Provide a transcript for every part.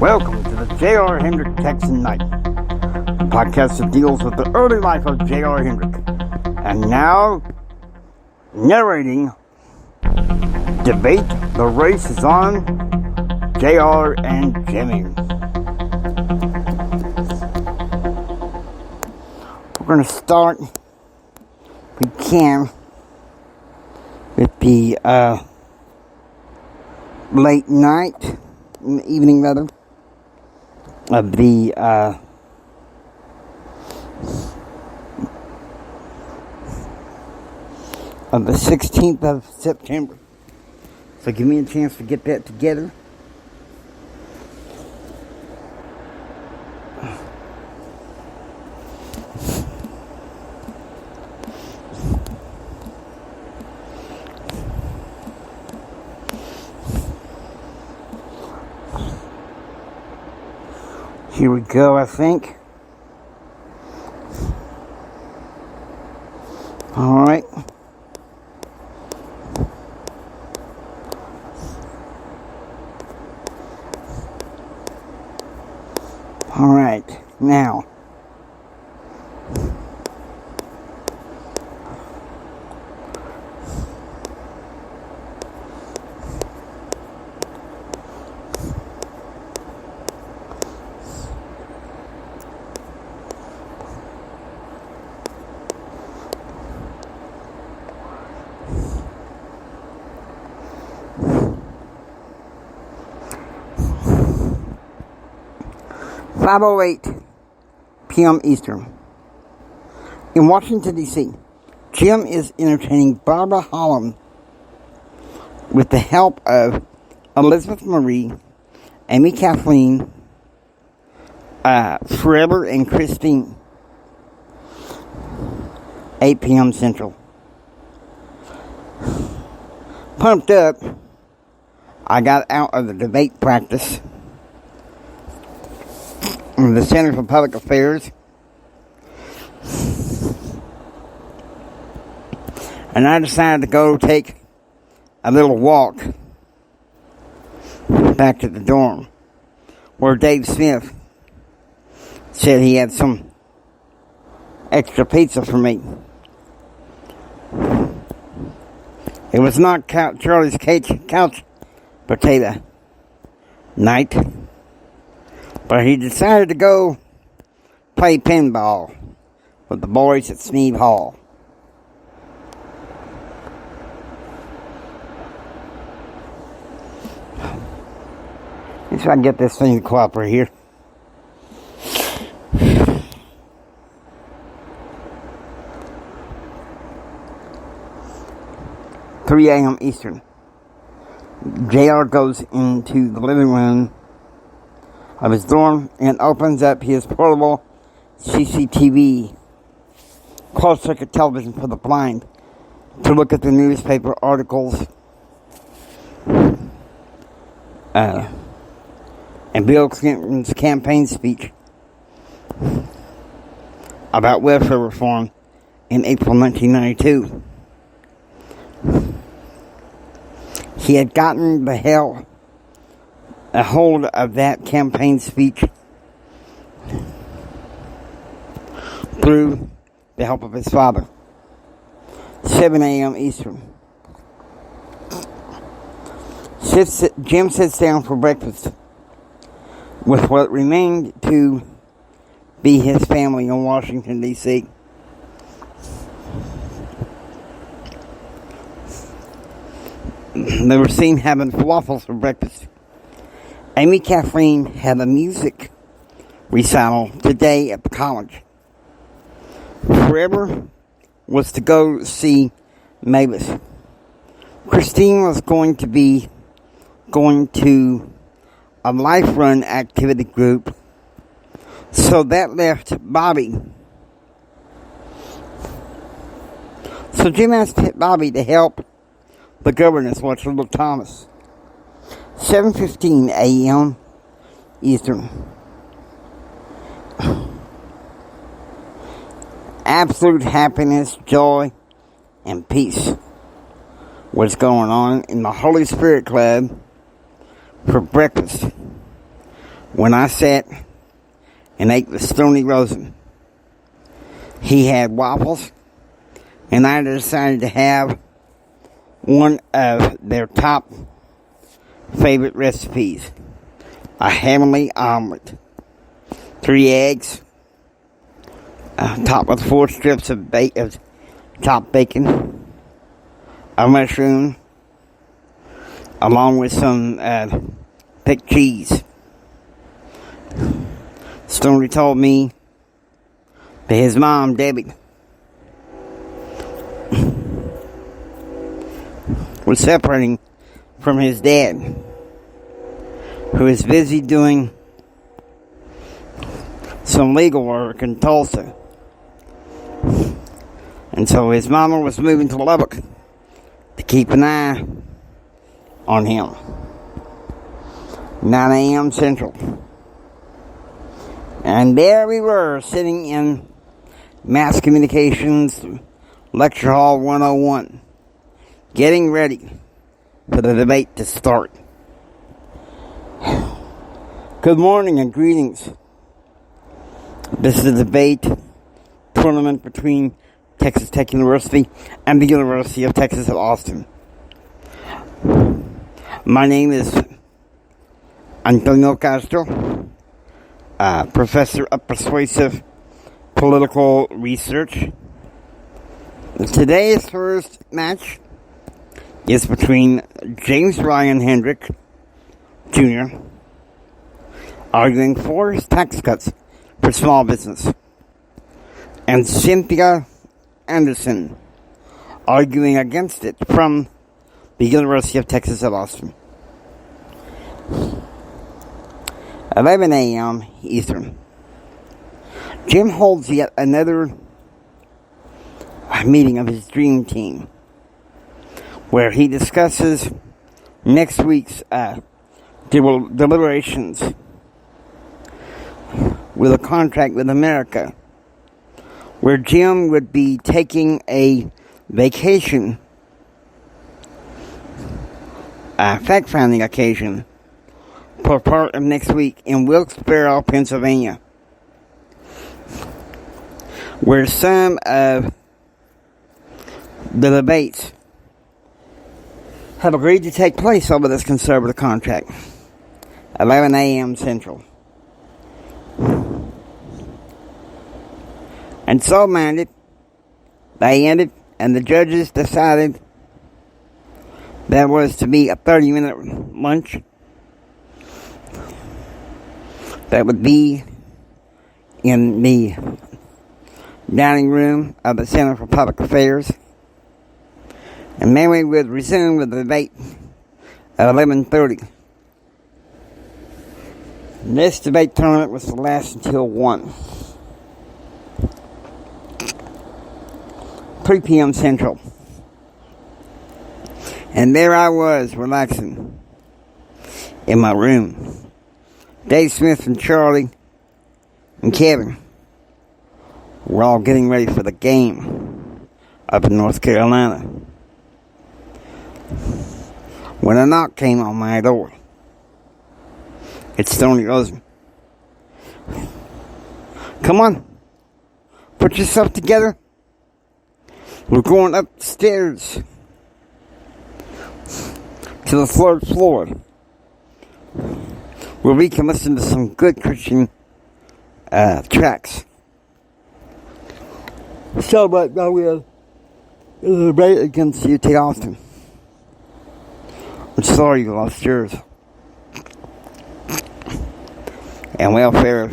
Welcome to the J.R. Hendrick Texan Night, a podcast that deals with the early life of J.R. Hendrick. And now, narrating, Debate the Race is on, J.R. and Jimmy. We're going to start, if we can, with the late night, evening rather, of the of the 16th of September. So give me a chance to get that together. Here we go, I think. Alright. Alright, now. .5:08 p.m. Eastern. In Washington, D.C., Jim is entertaining Barbara Holland with the help of Elizabeth Marie, Amy Kathleen, Forever, and Christine. 8 p.m. Central. Pumped up, I got out of the debate practice in the Center for Public Affairs, and I decided to go take a little walk back to the dorm, where Dave Smith said he had some extra pizza for me. It was not Charlie's couch potato night, but he decided to go play pinball with the boys at Sneed Hall. Let's see if I can get this thing to cooperate here. .3 a.m. Eastern. JR goes into the living room of his dorm and opens up his portable CCTV, closed-circuit television for the blind, to look at the newspaper articles and Bill Clinton's campaign speech about welfare reform in April 1992. He had gotten a hold of that campaign speech through the help of his father. 7 a.m. Eastern. Jim sits down for breakfast with what remained to be his family in Washington, D.C. They were seen having falafels for breakfast. Amy Kathleen had a music recital today at the college. Forever was to go see Mavis. Christine was going to a life run activity group, so that left Bobby. So Jim asked Bobby to help the governess watch little Thomas. 7:15 a.m. Eastern. Absolute happiness, joy, and peace was going on in the Holy Spirit Club for breakfast. when I sat and ate with Stoney Rosen. He had waffles, and I decided to have one of their top favorite recipes, a heavenly omelet. 3 eggs, topped with 4 strips of chopped bacon, a mushroom, along with some thick cheese. Stoney told me that his mom, Debbie, was separating from his dad, who is busy doing some legal work in Tulsa. And so his mama was moving to Lubbock to keep an eye on him. 9 a.m. Central. And there we were, sitting in Mass Communications Lecture Hall 101, getting ready for the debate to start. Good morning and greetings. This is a debate tournament between Texas Tech University and the University of Texas at Austin. My name is Antonio Castro, Professor of Persuasive Political Research. Today's first match is between James Ryan Hendrick, Jr., arguing for his tax cuts for small business, and Cynthia Anderson, arguing against it from the University of Texas at Austin. 11 a.m. Eastern. Jim holds yet another meeting of his dream team, where he discusses next week's deliberations with a contract with America, where Jim would be taking a vacation, fact-finding occasion, for part of next week in Wilkes-Barre, Pennsylvania, where some of the debates have agreed to take place over this conservative contract. 11 a.m. Central. And so minded, they ended, and the judges decided there was to be a 30-minute lunch that would be in the dining room of the Center for Public Affairs. And then we would resume with the debate at 11:30. This debate tournament was to last until 1. 3 p.m. Central. And there I was, relaxing in my room. Dave Smith and Charlie and Kevin were all getting ready for the game up in North Carolina, when a knock came on my door. It's Stoney Rosen. Come on, put yourself together. We're going upstairs to the 3rd floor, where we can listen to some good Christian tracks. So, but now we have a debate against UT Austin. I'm sorry you lost yours. And welfare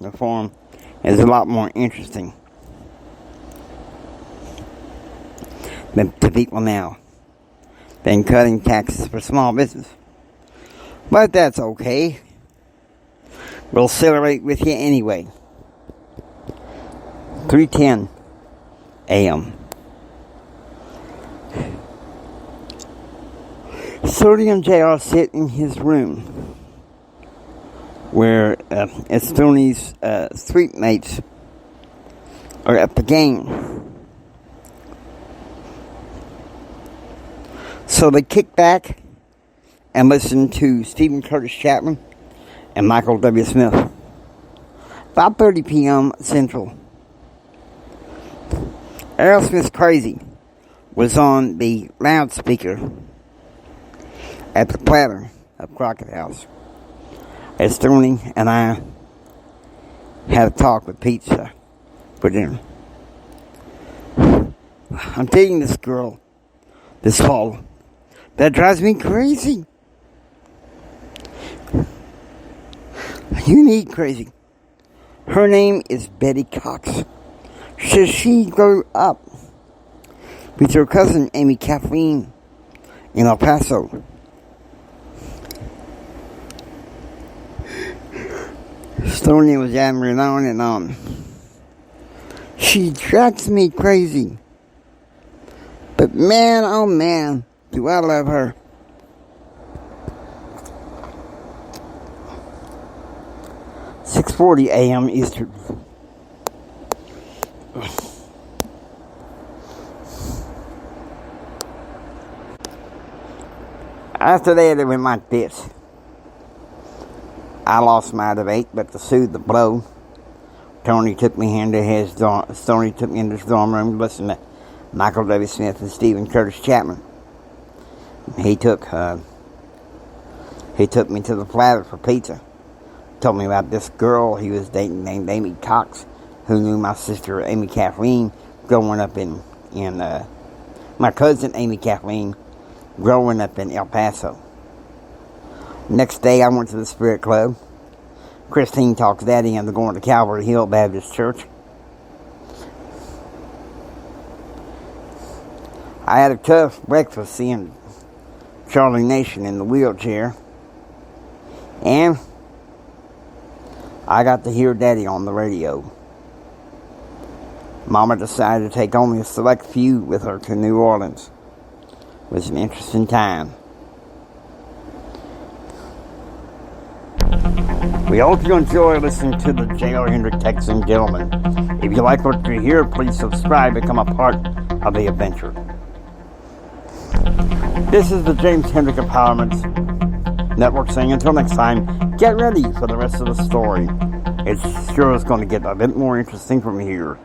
reform is a lot more interesting to people now than cutting taxes for small business. But that's okay. We'll celebrate with you anyway. 3:10 a.m. Stoney and JR sit in his room, where Stoney's street mates are at the game. So they kick back and listen to Stephen Curtis Chapman and Michael W. Smith. 5:30 p.m. Central. Aerosmith's Crazy was on the loudspeaker at the platter of Crockett House as Stoney and I had a talk with pizza for dinner. I'm dating this girl this fall that drives me crazy. You need crazy. Her name is Betty Cox. She grew up with her cousin Amy Kathleen in El Paso. Stoney was yammering on and on. She drives me crazy. But man, oh man, do I love her. .40 a.m. Eastern. After that, it went like this. I lost my debate, but to soothe the blow, Stoney took me into his dorm room to listen to Michael W. Smith and Stephen Curtis Chapman. He took me to the platter for pizza. Told me about this girl he was dating named Amy Cox, who knew my sister Amy Kathleen growing up in my cousin Amy Kathleen growing up in El Paso. Next day I went to the Spirit Club. Christine talked Daddy into going to Calvary Hill Baptist Church. I had a tough breakfast seeing Charlie Nation in the wheelchair. And I got to hear Daddy on the radio. Mama decided to take only a select few with her to New Orleans. It was an interesting time. We hope you enjoy listening to the J.R. Hendrick Texan Gentleman. If you like what you hear, please subscribe and become a part of the adventure. This is the James Hendrick Empowerment Network saying until next time, get ready for the rest of the story. It sure is going to get a bit more interesting from here.